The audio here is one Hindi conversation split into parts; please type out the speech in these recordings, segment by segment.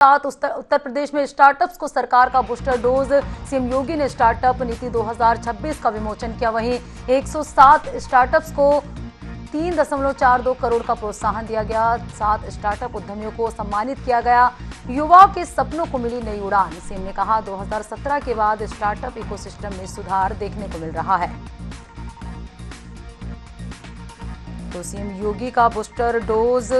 साथ उत्तर प्रदेश में स्टार्टअप्स को सरकार का बूस्टर डोज। सीएम योगी ने स्टार्टअप नीति 2026 का विमोचन किया। वहीं 107 स्टार्टअप्स को 3.42 करोड़ का प्रोत्साहन दिया गया। 7 स्टार्टअप उद्यमियों को सम्मानित किया गया। युवाओं के सपनों को मिली नई उड़ान। सीएम ने कहा 2017 के बाद स्टार्टअप इकोसिस्टम में सुधार देखने को मिल रहा है। तो सीएम योगी का बूस्टर डोज,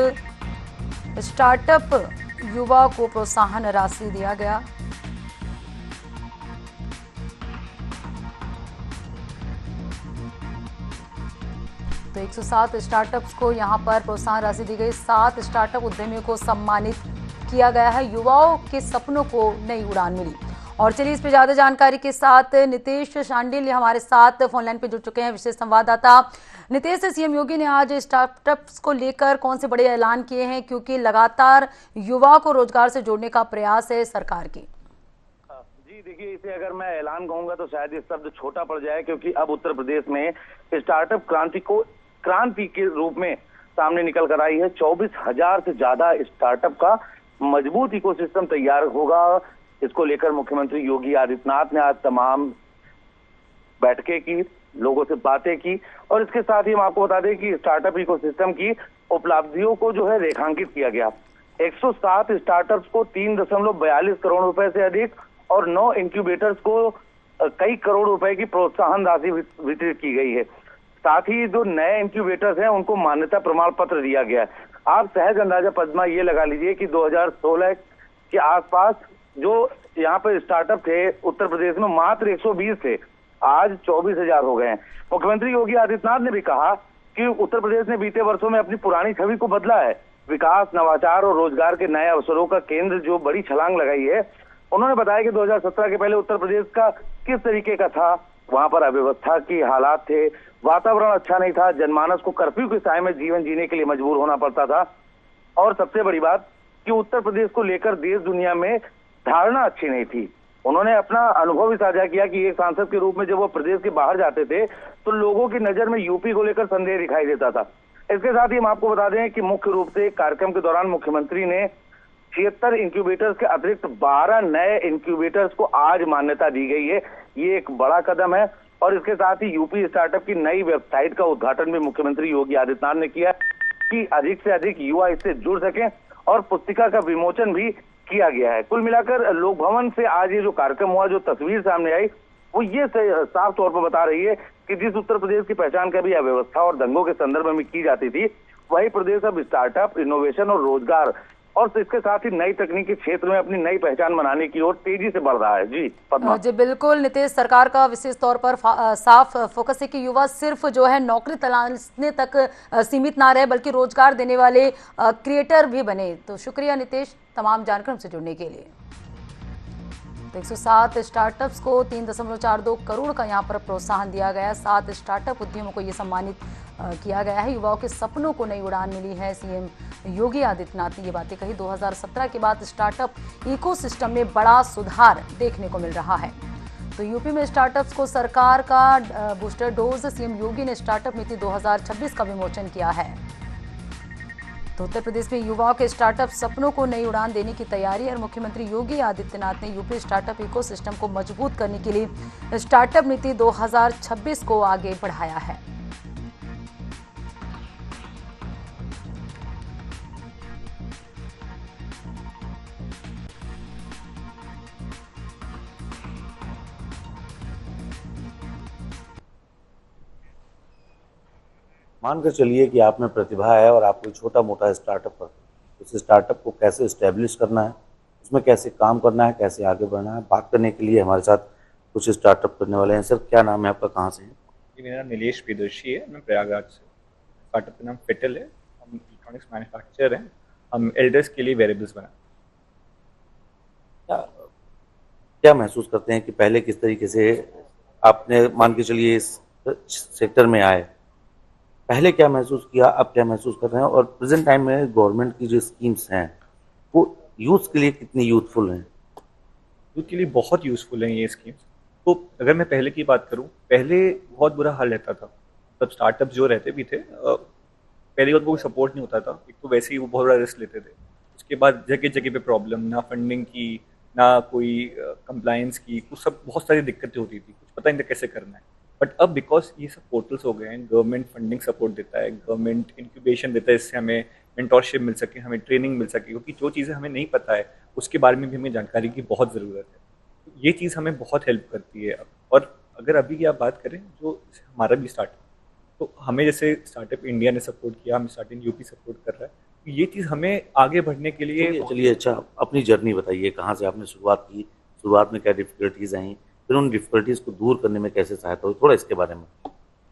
स्टार्टअप युवा को प्रोत्साहन राशि दिया गया। तो 107 स्टार्टअप्स को यहां पर प्रोत्साहन राशि दी गई। 7 स्टार्टअप उद्यमियों को सम्मानित किया गया है। युवाओं के सपनों को नई उड़ान मिली। और चलिए इस पर ज्यादा जानकारी के साथ नितेश शांडिल्य हमारे साथ फोनलाइन पे जुड़ चुके हैं, विशेष संवाददाता। नितेश, सीएम योगी ने आज स्टार्टअप्स को लेकर कौन से बड़े ऐलान किए हैं, क्योंकि लगातार युवा को रोजगार से जोड़ने का प्रयास है सरकार की? जी देखिए, इसे अगर मैं ऐलान कहूंगा तो शायद ये शब्द छोटा पड़ जाए, क्योंकि अब उत्तर प्रदेश में स्टार्टअप क्रांति के रूप में सामने निकल कर आई है। 24,000 से ज्यादा स्टार्टअप का मजबूत इकोसिस्टम तैयार होगा। इसको लेकर मुख्यमंत्री योगी आदित्यनाथ ने आज तमाम बैठकें की, लोगों से बातें की, और इसके साथ ही हम आपको बता दें कि स्टार्टअप इकोसिस्टम की उपलब्धियों को जो है रेखांकित किया गया। 107 स्टार्टअप्स को 3.42 करोड़ रुपए से अधिक और 9 इंक्यूबेटर्स को कई करोड़ रुपए की प्रोत्साहन राशि वितरित की गई है। साथ ही जो नए इंक्यूबेटर्स हैं उनको मान्यता प्रमाण पत्र दिया गया है। आप सहज अंदाजा पद्मा ये लगा लीजिए कि 2016 के आसपास जो यहाँ पर स्टार्टअप थे उत्तर प्रदेश में मात्र 120 थे, आज 24,000 हो गए हैं। मुख्यमंत्री योगी आदित्यनाथ ने भी कहा कि उत्तर प्रदेश ने बीते वर्षों में अपनी पुरानी छवि को बदला है। विकास, नवाचार और रोजगार के नए अवसरों का केंद्र जो बड़ी छलांग लगाई है। उन्होंने बताया कि 2017 के पहले उत्तर प्रदेश का किस तरीके का था। वहां पर अव्यवस्था की हालात थे, वातावरण अच्छा नहीं था, जनमानस को कर्फ्यू के साए में जीवन जीने के लिए मजबूर होना पड़ता था, और सबसे बड़ी बात कि उत्तर प्रदेश को लेकर देश दुनिया में धारणा अच्छी नहीं थी। उन्होंने अपना अनुभव भी साझा किया कि एक सांसद के रूप में जब वो प्रदेश के बाहर जाते थे तो लोगों की नजर में यूपी को लेकर संदेह दिखाई देता था। इसके साथ ही हम आपको बता दें कि मुख्य रूप से कार्यक्रम के दौरान मुख्यमंत्री ने 76 इंक्यूबेटर्स के अतिरिक्त 12 नए इंक्यूबेटर्स को आज मान्यता दी गई है। ये एक बड़ा कदम है। और इसके साथ ही यूपी स्टार्टअप की नई वेबसाइट का उद्घाटन भी मुख्यमंत्री योगी आदित्यनाथ ने किया कि अधिक से अधिक युवा इससे जुड़ सकें, और पुस्तिका का विमोचन भी किया गया है। कुल मिलाकर लोक भवन से आज ये जो कार्यक्रम हुआ, जो तस्वीर सामने आई, वो ये साफ तौर पर बता रही है कि जिस उत्तर प्रदेश की पहचान कभी अव्यवस्था और दंगों के संदर्भ में की जाती थी, वही प्रदेश अब स्टार्टअप, इनोवेशन और रोजगार और इसके साथ ही नई तकनीक के क्षेत्र में अपनी नई पहचान बनाने की ओर तेजी से बढ़ रहा है। जी पद्मा। जी बिल्कुल नितेश, सरकार का विशेष तौर पर साफ फोकस है कि युवा सिर्फ जो है नौकरी तलाशने तक सीमित ना रहे, बल्कि रोजगार देने वाले क्रिएटर भी बने। तो शुक्रिया नितेश तमाम जानकारी से जुड़ने के लिए। तो 107 स्टार्टअप्स को 3.42 करोड़ का यहाँ पर प्रोत्साहन दिया गया। 7 स्टार्टअप उद्यमों को ये सम्मानित किया गया है। युवाओं के सपनों को नई उड़ान मिली है। सीएम योगी आदित्यनाथ ने ये बातें कही। 2017 के बाद स्टार्टअप इकोसिस्टम में बड़ा सुधार देखने को मिल रहा है। तो यूपी में स्टार्टअप्स को सरकार का बूस्टर डोज। सीएम योगी ने स्टार्टअप नीति 2026 का विमोचन किया है। तो उत्तर प्रदेश में युवाओं के स्टार्टअप सपनों को नई उड़ान देने की तैयारी, और मुख्यमंत्री योगी आदित्यनाथ ने यूपी स्टार्टअप इकोसिस्टम को मजबूत करने के लिए स्टार्टअप नीति 2026 को आगे बढ़ाया है। मानकर चलिए कि आप में प्रतिभा है और आप कोई छोटा मोटा स्टार्टअप करते हैं, उस स्टार्टअप को कैसे इस्टेब्लिश करना है, उसमें कैसे काम करना है, कैसे आगे बढ़ना है, बात करने के लिए हमारे साथ कुछ स्टार्टअप करने वाले हैं। सर क्या नाम है आपका, कहाँ से हैं? जी मेरा नीलेश प्रियदर्शी है, मैं प्रयागराज से। स्टार्टअप का नाम फिटल है। हम इलेक्ट्रॉनिक्स मैन्युफैक्चरर हैं। हम एल्डर्स के लिए वेरेबल्स बनाते हैं। क्या महसूस करते हैं कि पहले किस तरीके से आपने मान के चलिए इस सेक्टर में आए, पहले क्या महसूस किया, अब क्या महसूस कर रहे हैं, और प्रेजेंट टाइम में गवर्नमेंट की जो स्कीम्स हैं वो यूथ के लिए कितनी यूथफुल हैं? यूथ के लिए बहुत यूज़फुल हैं ये स्कीम्स। तो अगर मैं पहले की बात करूं, पहले बहुत बुरा हाल रहता था। तब स्टार्टअप जो रहते भी थे, पहली बात वो सपोर्ट नहीं होता था। एक तो वैसे ही वो बहुत बड़ा रिस्क लेते थे। उसके बाद जगह जगह पे प्रॉब्लम, ना फंडिंग की, ना कोई कंप्लायंस की, कुछ सब बहुत सारी दिक्कतें होती थी, कुछ पता नहीं था कैसे करना है। बट अब बिकॉज ये सब पोर्टल्स हो गए हैं, गवर्नमेंट फंडिंग सपोर्ट देता है, गवर्नमेंट इंक्यूबेशन देता है, इससे हमें मेंटोरशिप मिल सके, हमें ट्रेनिंग मिल सके, क्योंकि जो चीज़ें हमें नहीं पता है उसके बारे में भी हमें जानकारी की बहुत ज़रूरत है। तो ये चीज़ हमें बहुत हेल्प करती है अब। और अगर अभी की आप बात करें, जो हमारा भी स्टार्ट, तो हमें जैसे स्टार्टअप इंडिया ने सपोर्ट किया, हम स्टार्टिंग यूपी सपोर्ट कर रहा है, तो ये चीज़ हमें आगे बढ़ने के लिए चलिए चलिए, अच्छा अपनी जर्नी बताइए, कहाँ से आपने शुरुआत की, शुरुआत में क्या डिफिकल्टीज आई, फिर उन डिफिकल्टीज को दूर करने में कैसे सहायता हुई, थोड़ा इसके बारे में।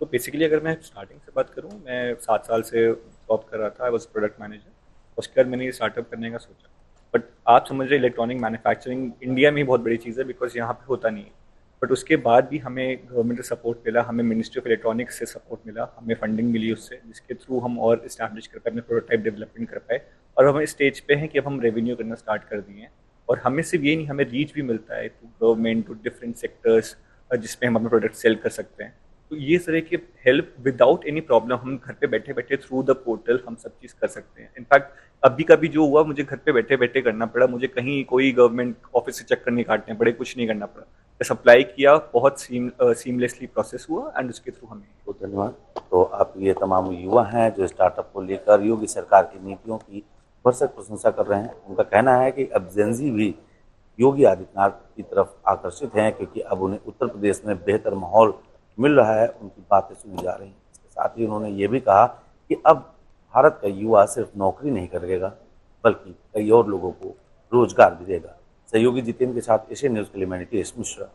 तो बेसिकली अगर मैं स्टार्टिंग से बात करूँ, मैं 7 साल से जॉब कर रहा था, आई वॉज प्रोडक्ट मैनेजर। उसके बाद मैंने ये स्टार्टअप करने का सोचा, बट आप समझ रहे इलेक्ट्रॉनिक मैन्युफैक्चरिंग इंडिया में ही बहुत बड़ी चीज़ है, बिकॉज यहाँ पे होता नहीं है। बट उसके बाद भी हमें गवर्नमेंट से सपोर्ट मिला, हमें मिनिस्ट्री ऑफ इलेक्ट्रॉनिक्स से सपोर्ट मिला, हमें फंडिंग मिली उससे, जिसके थ्रू हम और इस्टेब्लिश कर पाए, अपने प्रोटोटाइप डेवलपमेंट कर पाए। और हम इस स्टेज पे हैं कि अब हम रेवेन्यू करना स्टार्ट कर दिए हैं। और हमें सिर्फ ये नहीं, हमें रीच भी मिलता है to government, to different sectors, जिसमें हम अपने प्रोडक्ट सेल कर सकते हैं। तो ये तरह की हेल्प विदाउट एनी प्रॉब्लम, हम घर पे बैठे बैठे थ्रू द पोर्टल हम सब चीज़ कर सकते हैं। इनफैक्ट अभी कभी जो हुआ, मुझे घर पे बैठे बैठे करना पड़ा, मुझे कहीं कोई गवर्नमेंट ऑफिस से चक्कर नहीं काटने पड़े, कुछ नहीं करना पड़ा, बस अप्लाई किया, बहुत सीमलेसली प्रोसेस हुआ एंड उसके थ्रू हमें। बहुत धन्यवाद। तो आप ये तमाम युवा हैं जो स्टार्टअप को लेकर योगी सरकार की नीतियों की भरसक प्रशंसा कर रहे हैं। उनका कहना है कि अब जेनजी भी योगी आदित्यनाथ की तरफ आकर्षित हैं, क्योंकि अब उन्हें उत्तर प्रदेश में बेहतर माहौल मिल रहा है, उनकी बातें सुनी जा रही हैं। इसके साथ ही उन्होंने ये भी कहा कि अब भारत का युवा सिर्फ नौकरी नहीं करेगा, बल्कि कई और लोगों को रोजगार भी देगा। सहयोगी जितेंद्र के साथ एशियन न्यूज़ के लिए मैं नितेश मिश्रा।